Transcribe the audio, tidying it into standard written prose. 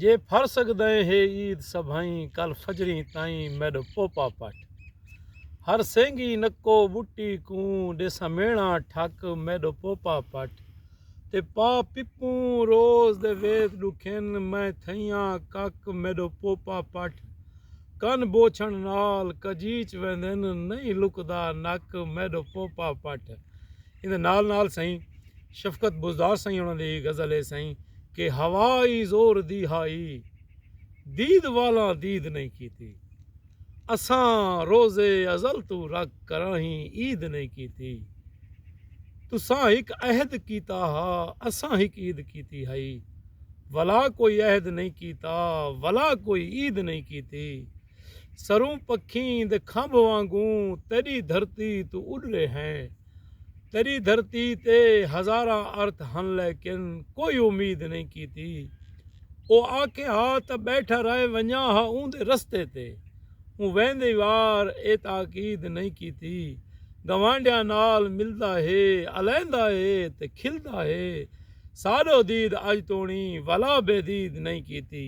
जे फर सकदे हे ईद सभाई कल फजरी ताईं मैडो पोपा पट हर सेंगी नक्को बुट्टी कूं ॾेसा मेणा ठक मैडो पोपा पट ते पा पिपूं रोज़ दे वेद ॾुखिन मैं थइयां कक मैडो पोपा पट कन बोछण नाल कजीच वेंदन नहीं लुकदा नक मैडो पोपा पट इन नाल नाल सही शफकत बुज़दार सही उन्हां दी गज़ल है सही कि हवाई जोर दी हाई दीद वाला दीद नहीं की थी असां रोज़े अज़ल तू रख कराही ईद नहीं की थी तुसां हिक अहद कीता हा असां हिक ईद कीती हई वला कोई अहद नहीं कीता वला कोई ईद नहीं की थी सरूं पखी दे खंभ वांगू तेरी धरती तू उड़ रहे हैं तेरी धरती ते हज़ारा अर्थ हन लेकिन कोई उम्मीद नहीं की थी ओ आके हा त बैठा रहे वञा हा ऊंदे रस्ते ते हूँ वेंदे वार ए ताकीद नहीं की थी गवांडिया नाल मिलदा है अलैंदा है ते खिलदा है साडो दीद अज तोणी वला बेदीद नहीं की थी।